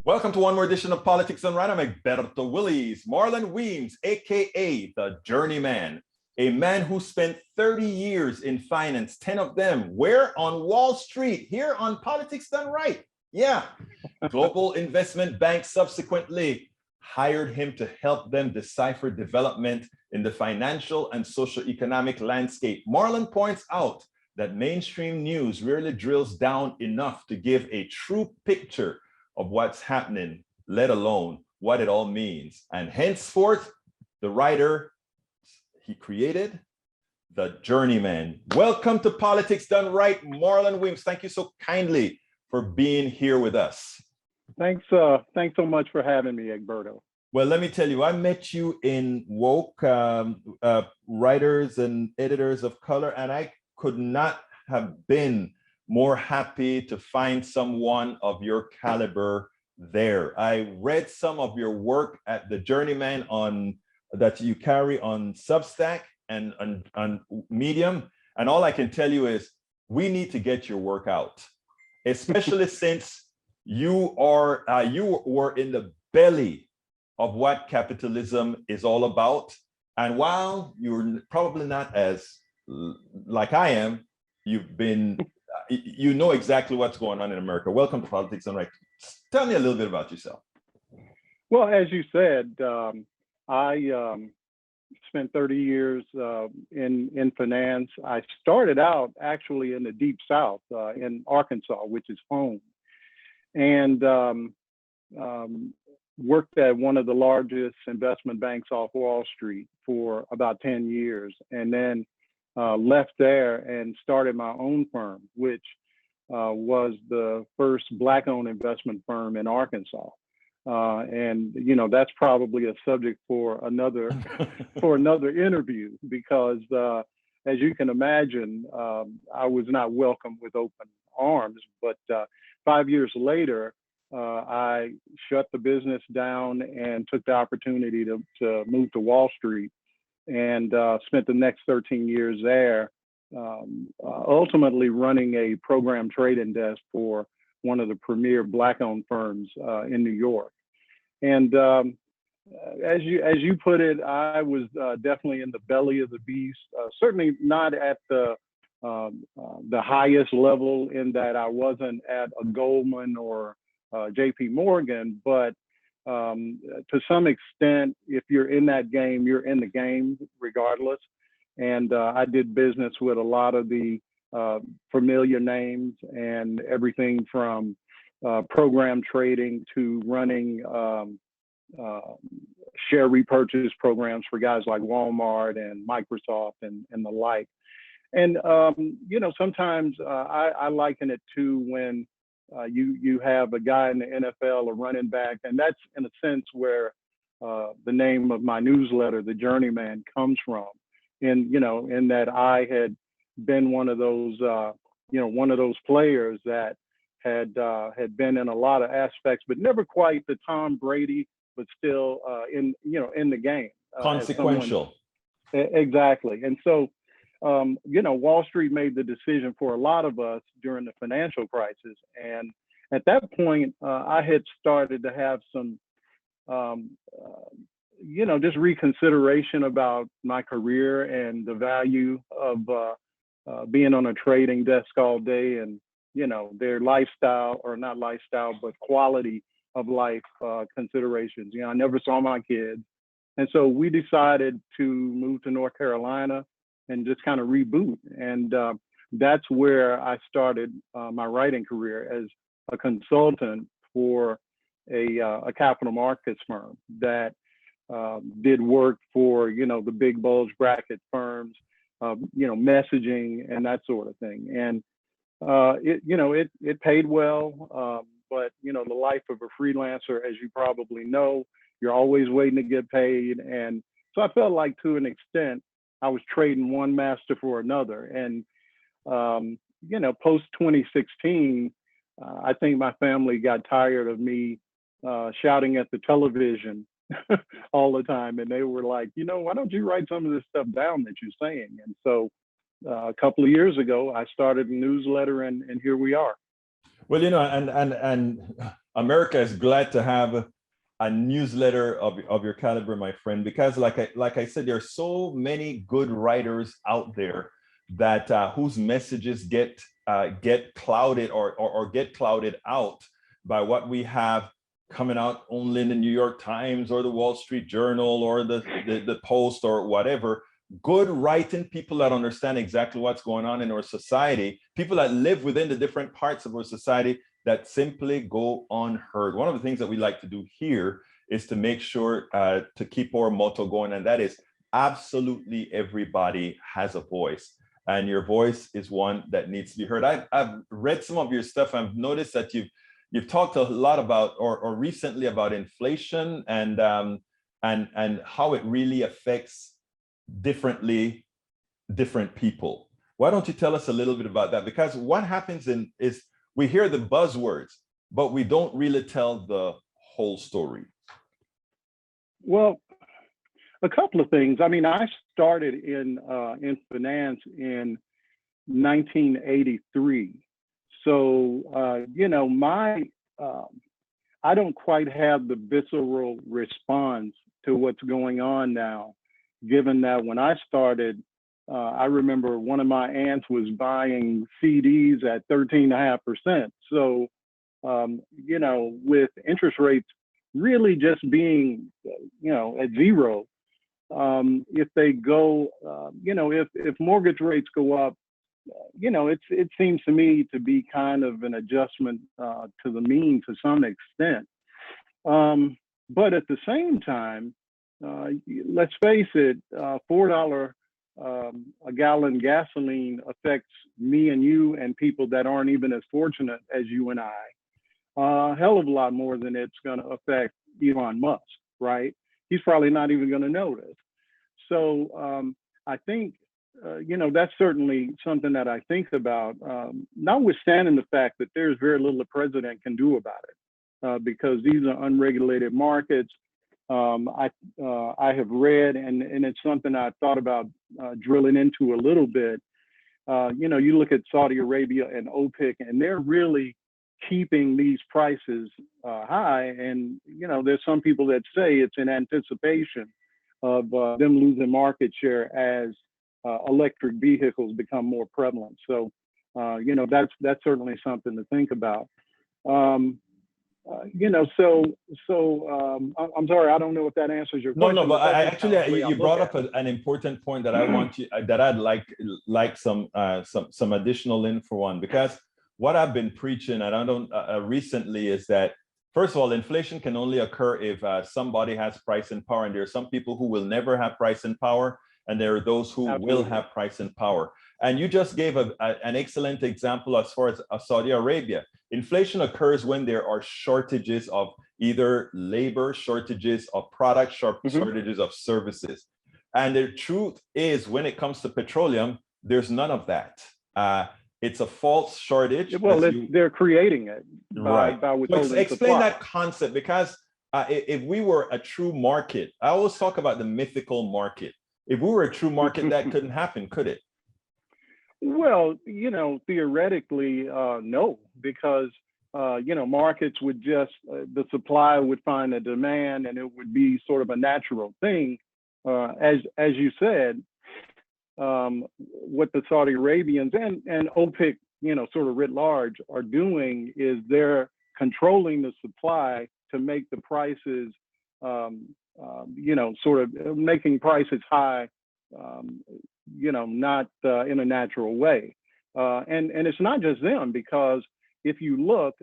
Welcome to one more edition of Politics Done Right. I'm Egberto Willies. Marlon Weems, aka the Journeyman, a man who spent 30 years in finance, 10 of them where? On Wall Street, here on Politics Done Right. Yeah, global investment banks subsequently hired him to help them decipher development in the financial and socio-economic landscape. Marlon points out that mainstream news rarely drills down enough to give a true picture of what's happening, let alone what it all means. And henceforth, the writer he created, the Journeyman. Welcome to Politics Done Right, Marlon Weems. Thank you so kindly for being here with us. Thanks so much for having me, Egberto. Well, let me tell you, I met you in Woke, writers and editors of color, and I could not have been more happy to find someone of your caliber there. I read some of your work at the Journeyman that you carry on Substack and on Medium, and all I can tell you is we need to get your work out, especially since you were in the belly of what capitalism is all about. And while you're probably not as like I am, you know exactly what's going on in America. Welcome to Politics Done Right. Tell me a little bit about yourself. Well, as you said, I spent 30 years in finance. I started out actually in the Deep South in Arkansas, which is home, and worked at one of the largest investment banks off Wall Street for about 10 years, and then left there and started my own firm, which was the first Black-owned investment firm in Arkansas. And you know, that's probably a subject for another interview, because as you can imagine, I was not welcomed with open arms. But 5 years later, I shut the business down and took the opportunity to move to Wall Street, and spent the next 13 years there, ultimately running a program trading desk for one of the premier Black-owned firms in New York. And as you put it, I was definitely in the belly of the beast. Certainly not at the highest level, in that I wasn't at a Goldman or J.P. Morgan, but to some extent, if you're in that game, you're in the game regardless. And I did business with a lot of the familiar names, and everything from program trading to running share repurchase programs for guys like Walmart and Microsoft and the like. And you know, sometimes I liken it to when you have a guy in the NFL, a running back, and that's in a sense where the name of my newsletter, The Journeyman, comes from. And you know, in that I had been one of those players that had been in a lot of aspects, but never quite the Tom Brady, but still in the game. Consequential. Exactly. And so you know, Wall Street made the decision for a lot of us during the financial crisis. And at that point, I had started to have some, you know, just reconsideration about my career and the value of being on a trading desk all day, and, you know, their lifestyle, or not lifestyle, but quality of life considerations. You know, I never saw my kids. And so we decided to move to North Carolina and just kind of reboot. And that's where I started my writing career, as a consultant for a capital markets firm that did work for, you know, the big bulge bracket firms, you know, messaging and that sort of thing. And it paid well, but you know, the life of a freelancer, as you probably know, you're always waiting to get paid. And so I felt like, to an extent, I was trading one master for another. And you know, post 2016, I think my family got tired of me shouting at the television all the time, and they were like, you know, why don't you write some of this stuff down that you're saying? And so a couple of years ago, I started a newsletter, and here we are. Well, you know, and America is glad to have a newsletter of your caliber, my friend, because like I said, there are so many good writers out there that whose messages get clouded or get clouded out by what we have coming out only in the New York Times or the Wall Street Journal or the Post or whatever. Good writing people that understand exactly what's going on in our society, people that live within the different parts of our society that simply go unheard. One of the things that we like to do here is to make sure to keep our motto going, and that is absolutely everybody has a voice, and your voice is one that needs to be heard. I've read some of your stuff. I've noticed that you've talked a lot about or recently about inflation and how it really affects different people. Why don't you tell us a little bit about that? Because what happens is we hear the buzzwords, but we don't really tell the whole story. Well, a couple of things. I mean, I started in finance in 1983. So, you know, I don't quite have the visceral response to what's going on now, given that when I started, I remember one of my aunts was buying CDs at 13.5%. So, you know, with interest rates really just being, you know, at zero, if they go, you know, if mortgage rates go up, you know, it seems to me to be kind of an adjustment to the mean to some extent. But at the same time, let's face it, $4 a gallon gasoline affects me and you and people that aren't even as fortunate as you and I, a hell of a lot more than it's going to affect Elon Musk, right? He's probably not even going to notice. So I think, you know, that's certainly something that I think about, notwithstanding the fact that there's very little the president can do about it, because these are unregulated markets. I have read, and it's something I've thought about drilling into a little bit. You know, you look at Saudi Arabia and OPEC, and they're really keeping these prices high. And, you know, there's some people that say it's in anticipation of them losing market share as electric vehicles become more prevalent. So, you know, that's certainly something to think about. You know, I'm sorry, I don't know if that answers your question. No, but I actually you brought up an important point that I want you that I'd like some additional info on, because what I've been preaching, and I don't recently, is that first of all, inflation can only occur if somebody has pricing power, and there are some people who will never have pricing power, and there are those who will have pricing power. And you just gave an excellent example as far as Saudi Arabia. Inflation occurs when there are shortages of either labor, shortages of products, shortages of services. And the truth is, when it comes to petroleum, there's none of that. It's a false shortage. Well, they're creating it by withholding supply. Explain that concept, because if we were a true market, I always talk about the mythical market. If we were a true market, that couldn't happen, could it? Well, you know, theoretically, no, because, you know, markets would just, the supply would find a demand, and it would be sort of a natural thing. As you said, what the Saudi Arabians and OPEC, you know, sort of writ large are doing is they're controlling the supply to make the prices, you know, sort of making prices high, you know, not in a natural way. And it's not just them, because if you look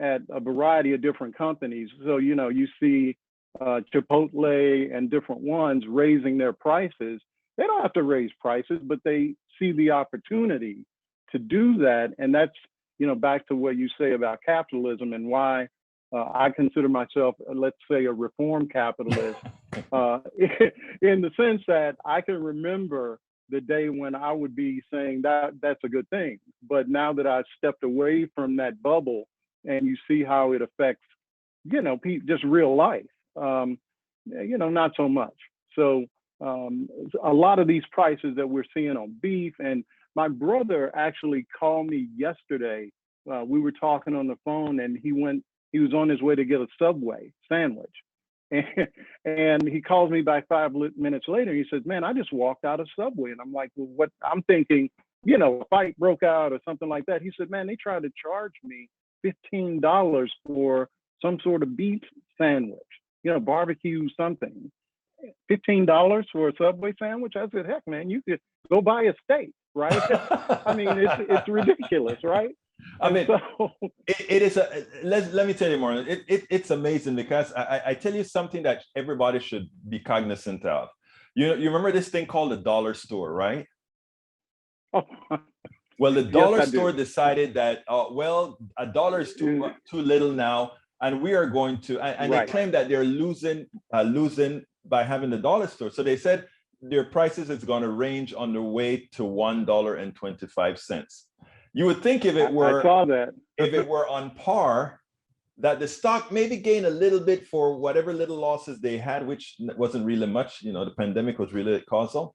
at a variety of different companies, so, you know, you see Chipotle and different ones raising their prices. They don't have to raise prices, but they see the opportunity to do that. And that's, you know, back to what you say about capitalism and why I consider myself, let's say, a reform capitalist, in the sense that I can remember the day when I would be saying that's a good thing. But now that I've stepped away from that bubble and you see how it affects, you know, just real life, you know, not so much. So a lot of these prices that we're seeing on beef, and my brother actually called me yesterday. We were talking on the phone, and he went He was on his way to get a Subway sandwich. And he calls me back 5 minutes later. He says, man, I just walked out of Subway. And I'm like, well, what? I'm thinking, a fight broke out or something like that. He said, man, they tried to charge me $15 for some sort of beef sandwich, barbecue something. $15 for a Subway sandwich? I said, heck, man, you could go buy a steak, right? I mean, it's ridiculous, right? I mean, so, it is let me tell you, Marlon, it's amazing because I tell you something that everybody should be cognizant of. You remember this thing called the dollar store, right? oh, Well, the dollar yes, store decided that, well, a dollar is too little now, and we are going to, and right. they claim that they're losing by having the dollar store. So they said their prices is going to range on the way to $1.25. You would think if it were, I saw that. if it were on par, that the stock maybe gain a little bit for whatever little losses they had, which wasn't really much. The pandemic was really causal,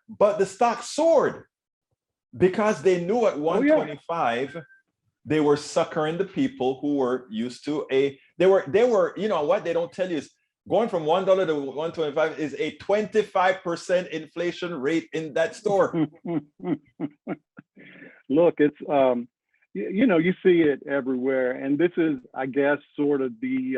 but the stock soared because they knew at 125 they were suckering the people who were used to they were what they don't tell you is going from $1 to 125 is a 25% inflation rate in that store. Look, it's you see it everywhere, and this is, I guess, sort of the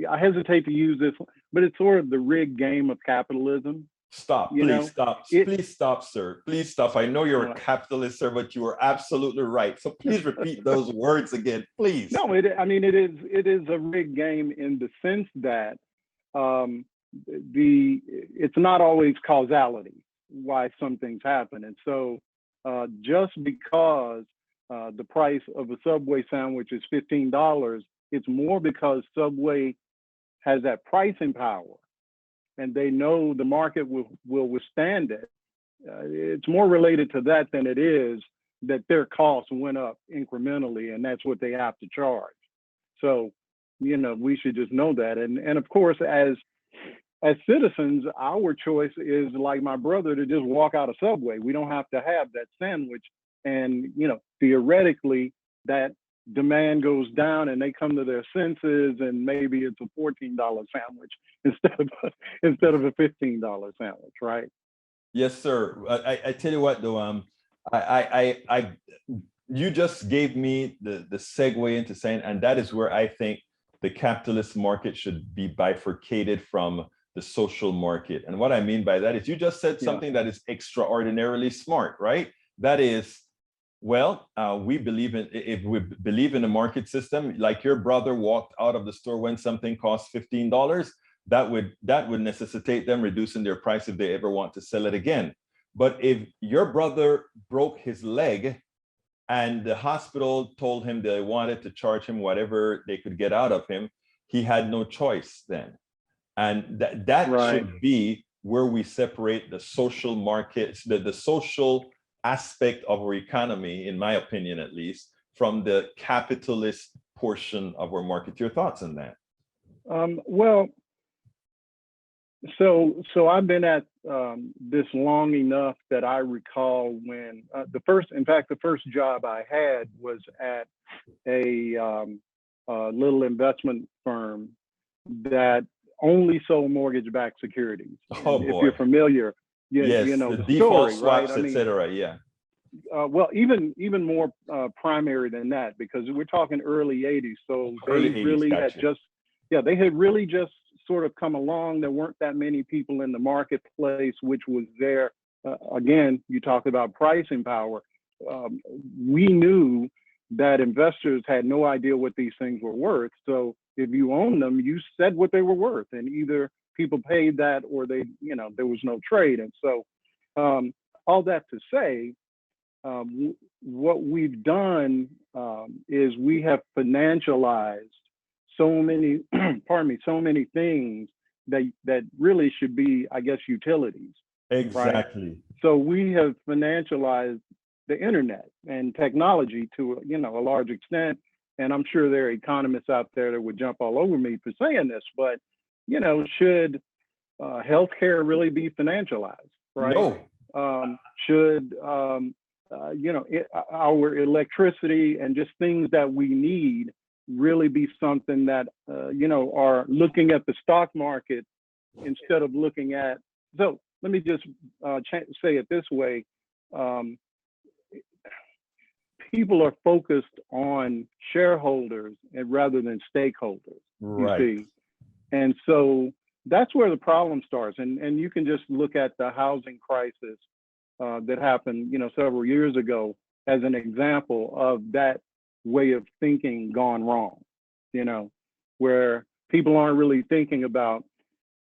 I hesitate to use this, but it's sort of the rigged game of capitalism. Stop, please stop, please stop, sir. Please stop. I know you're a capitalist, sir, but you are absolutely right. So please repeat those words again, please. No, it is a rigged game in the sense that it's not always causality why some things happen. And so just because the price of a Subway sandwich is $15, it's more because Subway has that pricing power and they know the market will withstand it. It's more related to that than it is that their costs went up incrementally and that's what they have to charge. So, we should just know that. And of course, as citizens, our choice is, like my brother, to just walk out of Subway. We don't have to have that sandwich. And, theoretically, that demand goes down and they come to their senses and maybe it's a $14 sandwich instead of a $15 sandwich, right? Yes, sir. I tell you what, though, you just gave me the segue into saying, and that is where I think the capitalist market should be bifurcated from the social market. And what I mean by that is you just said something that is extraordinarily smart, right? That is, well, we believe in a market system, like your brother walked out of the store when something costs $15, that would necessitate them reducing their price if they ever want to sell it again. But if your brother broke his leg and the hospital told him they wanted to charge him whatever they could get out of him, he had no choice then. And that should be where we separate the social markets, the social aspect of our economy, in my opinion, at least, from the capitalist portion of our market. Your thoughts on that? Well, so I've been at this long enough that I recall when the first job I had was at a little investment firm that only sold mortgage-backed securities. Oh, if you're familiar, yes, the default story, swaps, right? etc. Yeah. Well, even more primary than that, because we're talking early '80s. So Early they 80s, really gotcha. they had really just sort of come along. There weren't that many people in the marketplace, which was there. Again, you talk about pricing power. We knew that investors had no idea what these things were worth. So if you owned them, you said what they were worth, and either people paid that or there was no trade. And so all that to say, what we've done is we have financialized so many, so many things that really should be, I guess, utilities. Exactly. Right? So we have financialized the internet and technology to a large extent. And I'm sure there are economists out there that would jump all over me for saying this, but should healthcare really be financialized? Right? No. Should our electricity and just things that we need really be something that, are looking at the stock market instead of looking at, so let me just say it this way. People are focused on shareholders and rather than stakeholders, Right. you see. And so that's where the problem starts. And you can just look at the housing crisis that happened, several years ago as an example of that way of thinking gone wrong, where people aren't really thinking about,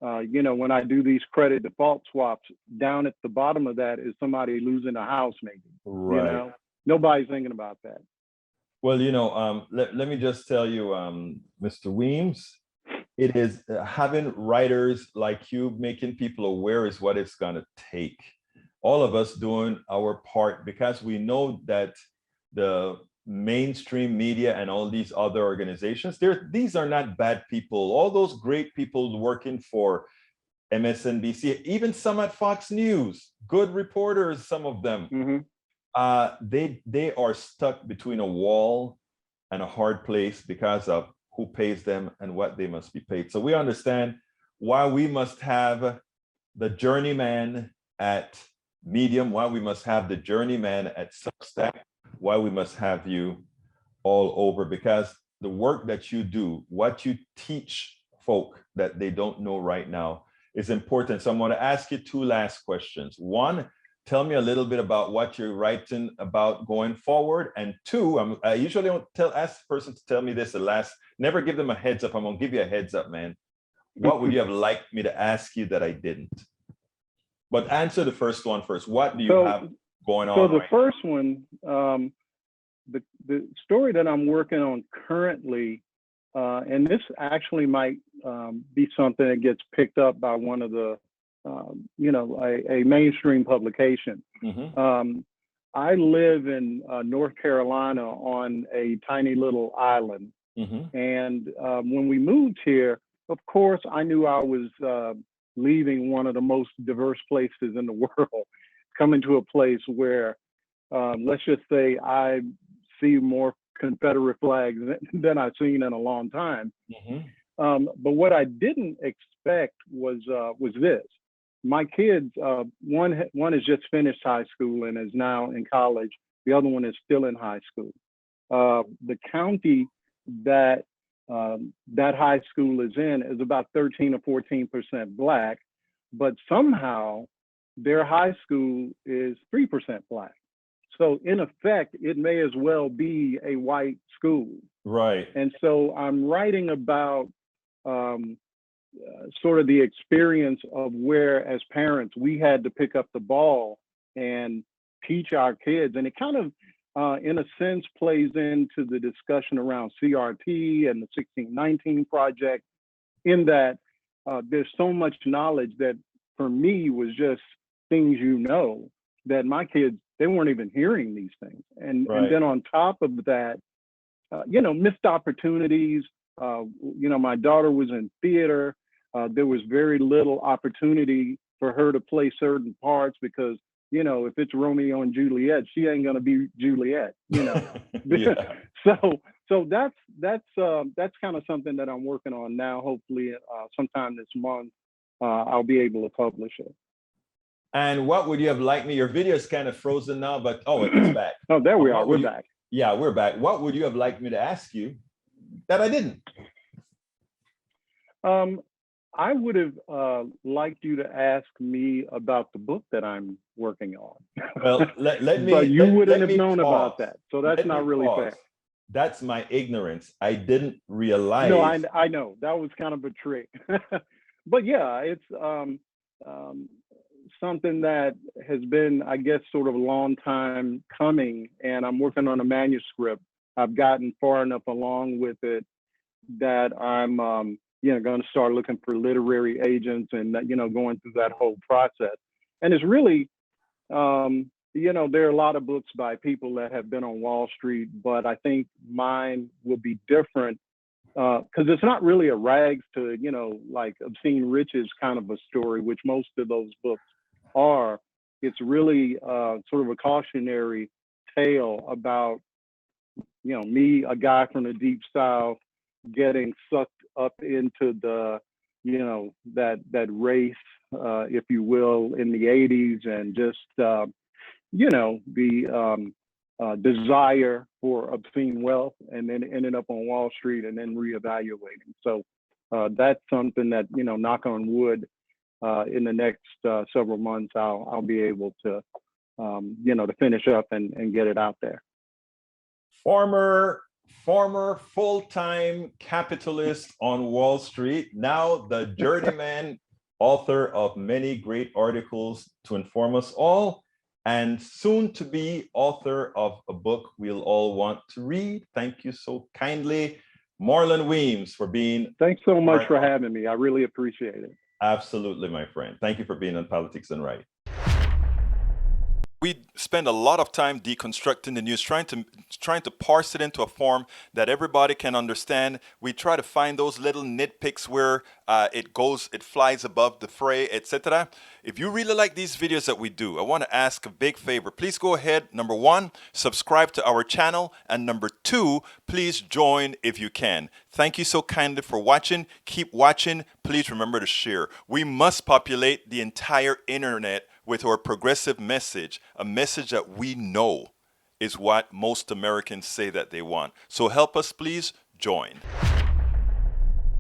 when I do these credit default swaps, down at the bottom of that is somebody losing a house, maybe, Right. Nobody's thinking about that. Well, let me just tell you, Mr. Weems, it is having writers like you making people aware is what it's going to take. All of us doing our part, because we know that the mainstream media and all these other organizations, these are not bad people. All those great people working for MSNBC, even some at Fox News, good reporters, some of them. Mm-hmm. They are stuck between a wall and a hard place because of who pays them and what they must be paid. So we understand why we must have the journeyman at Medium, why we must have the journeyman at Substack, why we must have you all over, because the work that you do, what you teach folk that they don't know right now is important. So I'm going to ask you two last questions. One, tell me a little bit about what you're writing about going forward. And two, I usually don't ask the person to tell me this never give them a heads up. I'm gonna give you a heads up, man. What would you have liked me to ask you that I didn't? But answer the first one first. What do you have going on? So the first one, the story that I'm working on currently, and this actually might be something that gets picked up by one of the a mainstream publication. Mm-hmm. I live in North Carolina on a tiny little island. Mm-hmm. And when we moved here, of course, I knew I was leaving one of the most diverse places in the world, coming to a place where, let's just say, I see more Confederate flags than I've seen in a long time. Mm-hmm. But what I didn't expect was this. My kids, one has just finished high school and is now in college. The other one is still in high school. The county that that high school is in is about 13 or 14% Black, but somehow their high school is 3% Black. So in effect, it may as well be a white school. Right. And so I'm writing about sort of the experience of where, as parents, we had to pick up the ball and teach our kids. And it kind of, in a sense, plays into the discussion around CRT and the 1619 Project, in that there's so much knowledge that for me was just things, that my kids, they weren't even hearing these things. And, right. And then on top of that, missed opportunities. My daughter was in theater. There was very little opportunity for her to play certain parts because, if it's Romeo and Juliet, she ain't gonna be Juliet, Yeah. So that's kind of something that I'm working on now. Hopefully, sometime this month, I'll be able to publish it. And what would you have liked me? Your video is kind of frozen now, but it's back. Oh, there we are. We're back. Yeah, we're back. What would you have liked me to ask you that I didn't? I would have liked you to ask me about the book that I'm working on. Well, let me. But you wouldn't have known pause. about that, so that's not really fair. That's my ignorance. I didn't realize. No, I know that was kind of a trick. But yeah, it's something that has been, I guess, sort of a long time coming, and I'm working on a manuscript. I've gotten far enough along with it that I'm going to start looking for literary agents and going through that whole process. And it's really there are a lot of books by people that have been on Wall Street, but I think mine will be different because it's not really a rags to like Obscene Riches kind of a story, which most of those books are. It's really sort of a cautionary tale about, me, a guy from the deep south, getting sucked up into the, that race, if you will, in the 80s, and just, the desire for obscene wealth, and then ended up on Wall Street and then reevaluating. So that's something that, knock on wood, in the next several months, I'll be able to, to finish up and get it out there. Former full-time capitalist on Wall Street, now the journeyman, author of many great articles to inform us all, and soon to be author of a book we'll all want to read. Thank you so kindly, Marlon Weems, for being. Thanks so much for having me. I really appreciate it. Absolutely, my friend. Thank you for being on Politics and Right. We spend a lot of time deconstructing the news, trying to parse it into a form that everybody can understand. We try to find those little nitpicks where it flies above the fray, etc. If you really like these videos that we do, I want to ask a big favor. Please go ahead, number one, subscribe to our channel, and number two, please join if you can. Thank you so kindly for watching. Keep watching. Please remember to share. We must populate the entire internet with our progressive message, a message that we know is what most Americans say that they want. So help us, please join.